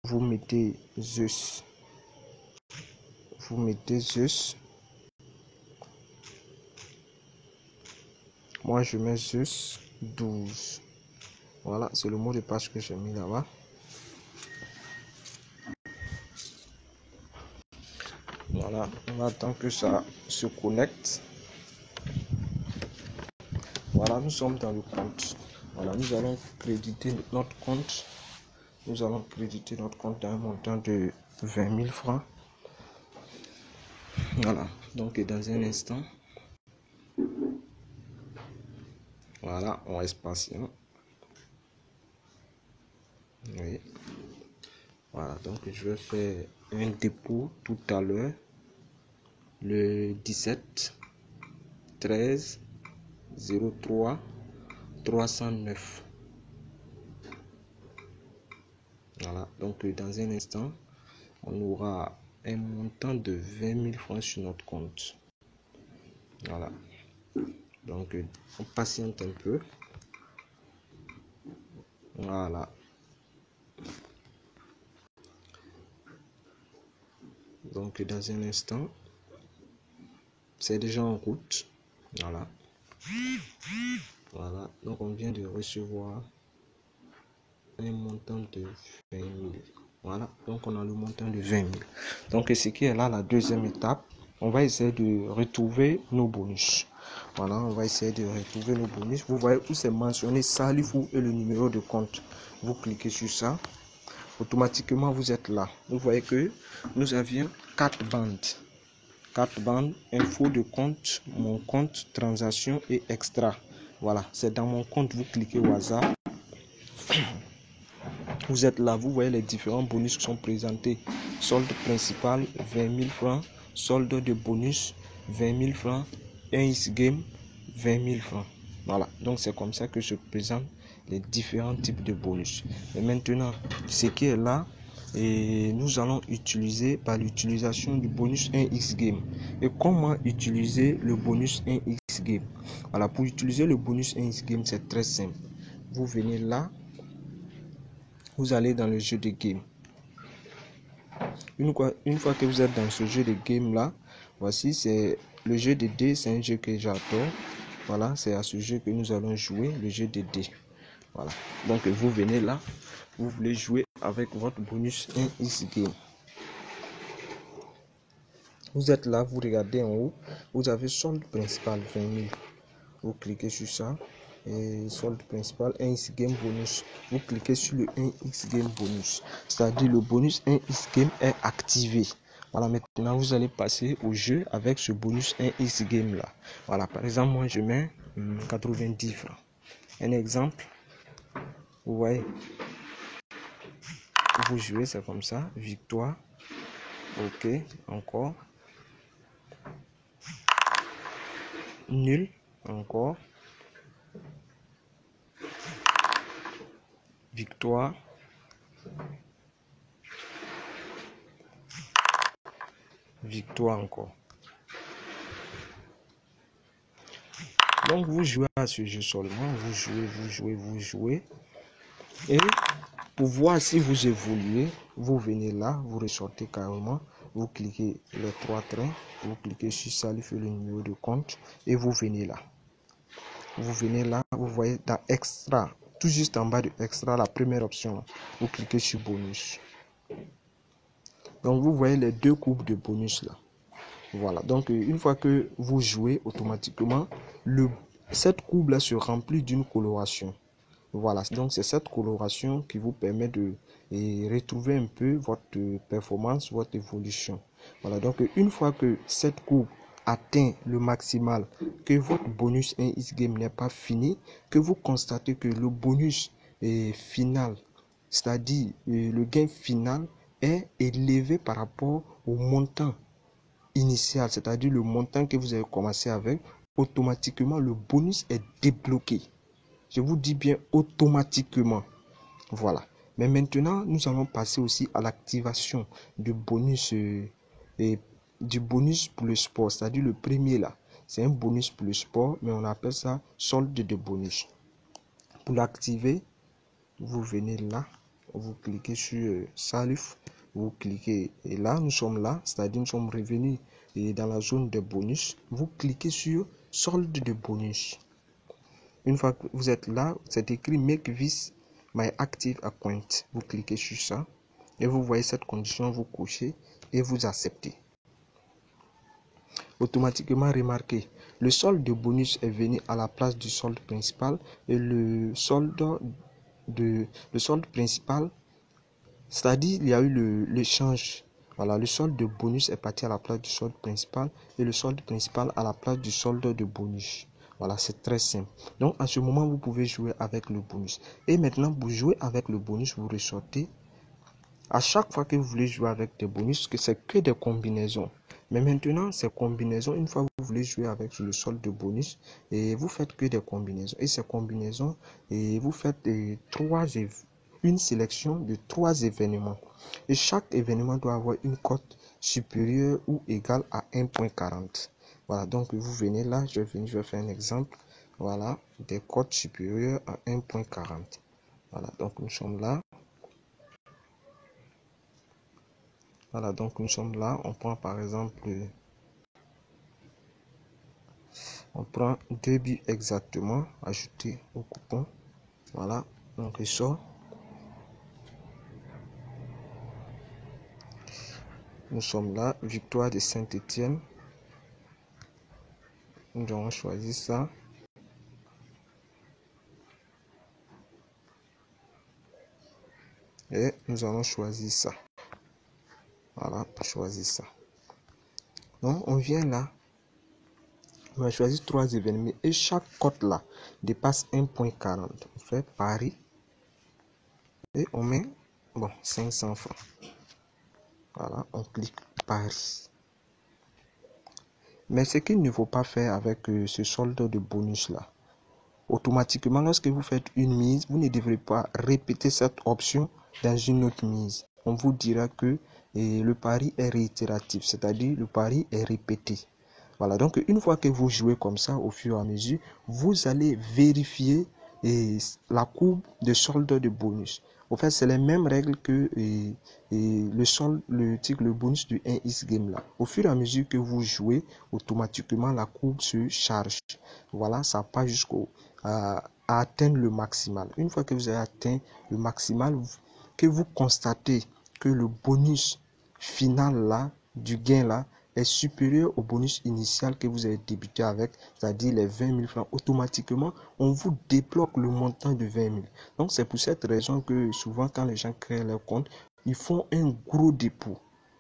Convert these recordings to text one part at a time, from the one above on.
vous mettez Zeus. Vous mettez Zeus. Moi, je mets Zeus 12. Voilà, c'est le mot de passe que j'ai mis là-bas. Voilà, on attend que ça se connecte. Voilà, nous sommes dans le compte. Voilà, nous allons créditer notre compte. Nous allons créditer notre compte d'un montant de 20 000 francs. Voilà, donc dans un instant. Voilà, on reste patient. Oui. Voilà, donc je vais faire un dépôt tout à l'heure. Le 17 13 03 309. Voilà, donc dans un instant, on aura un montant de 20 000 francs sur notre compte. Voilà, donc on patiente un peu. Voilà. Donc dans un instant, c'est déjà en route. Voilà. Voilà, donc on vient de recevoir un montant de 20 000. Voilà, donc on a le montant de 20 000. Donc ce qui est là, la deuxième étape, on va essayer de retrouver nos bonus. Voilà, on va essayer de retrouver nos bonus. Vous voyez où c'est mentionné Salifou et le numéro de compte. Vous cliquez sur ça. Automatiquement, vous êtes là. Vous voyez que nous avions 4 bandes. 4 bandes, info de compte, mon compte, transaction et extra. Voilà, c'est dans mon compte, vous cliquez au hasard. Vous êtes là, vous voyez les différents bonus qui sont présentés. Solde principal, 20 000 francs. Solde de bonus, 20 000 francs. 1x game, 20 000 francs. Voilà, donc c'est comme ça que se présentent les différents types de bonus. Et maintenant, ce qui est là, et nous allons utiliser par l'utilisation du bonus 1x game. Et comment utiliser le bonus 1x game? Voilà, pour utiliser le bonus 1x game, c'est très simple. Vous venez là, vous allez dans le jeu de game. Une fois que vous êtes dans ce jeu de game là, voici, c'est le jeu de dés, c'est un jeu que j'adore. Voilà, c'est à ce jeu que nous allons jouer, le jeu de dés. Voilà, donc vous venez là, vous voulez jouer avec votre bonus 1x game. Vous êtes là, vous regardez en haut, vous avez solde principal 20 000. Vous cliquez sur ça. Et solde principal 1x game bonus, vous cliquez sur le 1x game bonus, c'est-à-dire le bonus 1x game est activé. Voilà, maintenant vous allez passer au jeu avec ce bonus 1x game là. Voilà, par exemple, moi je mets 90 francs. Un exemple, vous voyez, vous jouez, c'est comme ça, victoire, ok, encore, nul, encore, victoire, victoire encore. Donc vous jouez à ce jeu seulement, vous jouez. Et pour voir si vous évoluez, vous venez là, vous ressortez carrément, vous cliquez les 3 traits, vous cliquez sur Salif et le numéro de compte et vous venez là. Vous venez là, vous voyez dans extra, tout juste en bas de extra, la première option, vous cliquez sur bonus. Donc vous voyez les 2 courbes de bonus là. Voilà, donc une fois que vous jouez, automatiquement, cette courbe là se remplit d'une coloration. Voilà, donc c'est cette coloration qui vous permet de retrouver un peu votre performance, votre évolution. Voilà, donc une fois que cette courbe atteint le maximal, que votre bonus 1x game n'est pas fini, que vous constatez que le bonus final, c'est-à-dire le gain final est élevé par rapport au montant initial, c'est-à-dire le montant que vous avez commencé avec, automatiquement le bonus est débloqué. Je vous dis bien automatiquement. Voilà. Mais maintenant, nous allons passer aussi à l'activation du bonus pour le sport. C'est-à-dire le premier là. C'est un bonus pour le sport, mais on appelle ça solde de bonus. Pour l'activer, vous venez là. vous cliquez sur Salif, vous cliquez et là nous sommes là, c'est-à-dire nous sommes revenus et dans la zone de bonus. Vous cliquez sur solde de bonus. Une fois que vous êtes là, c'est écrit Make this my active account. Vous cliquez sur ça et vous voyez cette condition, vous cochez et vous acceptez. Automatiquement, remarquez, le solde de bonus est venu à la place du solde principal et le solde principal, c'est-à-dire il y a eu l'échange. Voilà, le solde de bonus est parti à la place du solde principal et le solde principal à la place du solde de bonus. Voilà, c'est très simple. Donc, en ce moment, vous pouvez jouer avec le bonus. Et maintenant, pour jouer avec le bonus, vous ressortez. À chaque fois que vous voulez jouer avec des bonus, que c'est que des combinaisons. Mais maintenant, ces combinaisons, une fois que vous voulez jouer avec le solde de bonus, et vous faites que des combinaisons. Et ces combinaisons, et vous faites une sélection de 3 événements. Et chaque événement doit avoir une cote supérieure ou égale à 1.40. Voilà, donc vous venez là, je vais faire un exemple. Voilà, des cotes supérieures à 1.40. Voilà, donc nous sommes là. Voilà, donc nous sommes là. On prend par exemple, on prend 2 buts exactement, ajouter au coupon. Voilà, donc il sort. Nous sommes là, victoire de Saint-Étienne. Nous allons choisir ça. Et nous allons choisir ça. Voilà, choisir ça. Donc, on vient là. On va choisir 3 événements. Et chaque cote là dépasse 1.40. On fait pari. Et on met, 500 francs. Voilà, on clique pari. Mais ce qu'il ne faut pas faire avec ce solde de bonus là. Automatiquement, lorsque vous faites une mise, vous ne devrez pas répéter cette option dans une autre mise. On vous dira que le pari est réitératif, c'est-à-dire le pari est répété. Voilà, donc une fois que vous jouez comme ça au fur et à mesure, vous allez vérifier la courbe de solde de bonus. En fait, c'est les mêmes règles que le bonus du 1x game là. Au fur et à mesure que vous jouez, automatiquement la courbe se charge. Voilà, ça part à atteindre le maximal. Une fois que vous avez atteint le maximal, que vous constatez que le bonus final là, du gain là, est supérieur au bonus initial que vous avez débuté avec, c'est-à-dire les 20 000 francs, automatiquement, on vous débloque le montant de 20 000. Donc, c'est pour cette raison que souvent, quand les gens créent leur compte, ils font un gros dépôt.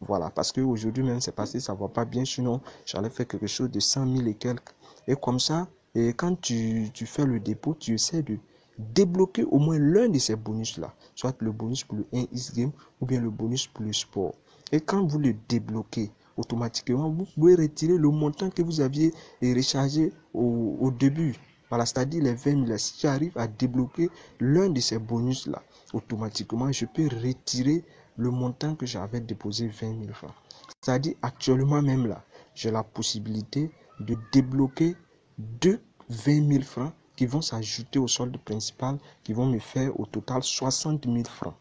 Voilà, parce qu'aujourd'hui même, c'est passé, ça ne va pas bien, sinon, j'allais faire quelque chose de 100 000 et quelques. Et comme ça, et quand tu fais le dépôt, tu essaies de débloquer au moins l'un de ces bonus-là, soit le bonus pour le 1x game ou bien le bonus pour le sport. Et quand vous le débloquez, automatiquement, vous pouvez retirer le montant que vous aviez rechargé au début. Voilà, c'est-à-dire les 20 000. Si j'arrive à débloquer l'un de ces bonus-là, automatiquement, je peux retirer le montant que j'avais déposé 20 000 francs. C'est-à-dire, actuellement même là, j'ai la possibilité de débloquer 20 000 francs qui vont s'ajouter au solde principal, qui vont me faire au total 60 000 francs.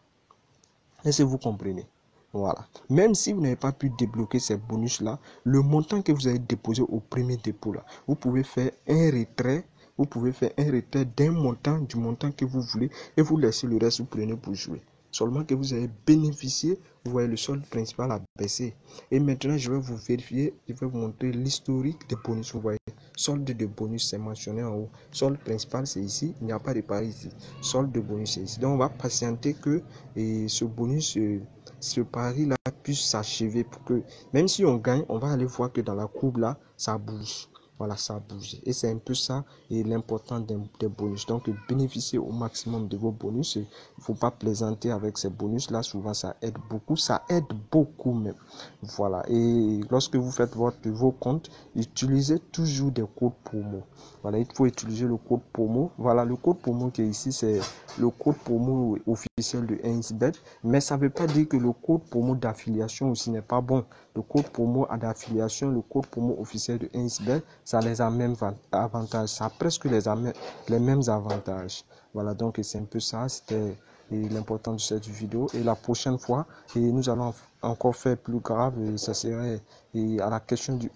Est-ce que vous comprenez? Voilà. Même si vous n'avez pas pu débloquer ces bonus-là, le montant que vous avez déposé au premier dépôt, là, vous pouvez faire un retrait. Vous pouvez faire un retrait d'un montant, du montant que vous voulez, et vous laissez le reste, vous prenez pour jouer. Seulement que vous avez bénéficié, vous voyez le solde principal a baissé. Et maintenant, je vais vous vérifier, je vais vous montrer l'historique des bonus. Vous voyez, solde de bonus, c'est mentionné en haut. Solde principal, c'est ici. Il n'y a pas de pari ici. Solde de bonus, c'est ici. Donc, on va patienter que ce bonus, ce pari-là puisse s'achever pour que, même si on gagne, on va aller voir que dans la courbe là, ça bouge. Voilà, ça a bougé. Et c'est un peu ça et l'important des bonus. Donc, bénéficiez au maximum de vos bonus. Il ne faut pas plaisanter avec ces bonus-là. Souvent, ça aide beaucoup. Ça aide beaucoup même. Voilà. Et lorsque vous faites vos comptes, utilisez toujours des codes promo. Voilà, il faut utiliser le code promo. Voilà, le code promo qui est ici, c'est le code promo officiel de 1xBet. Mais ça ne veut pas dire que le code promo d'affiliation aussi n'est pas bon. Le code promo d'affiliation, le code promo officiel de 1xBet, ça les a même avantages. Ça a presque les mêmes avantages. Voilà, donc c'est un peu ça. C'était l'importance de cette vidéo. Et la prochaine fois, nous allons encore faire plus grave, et ça serait à la question du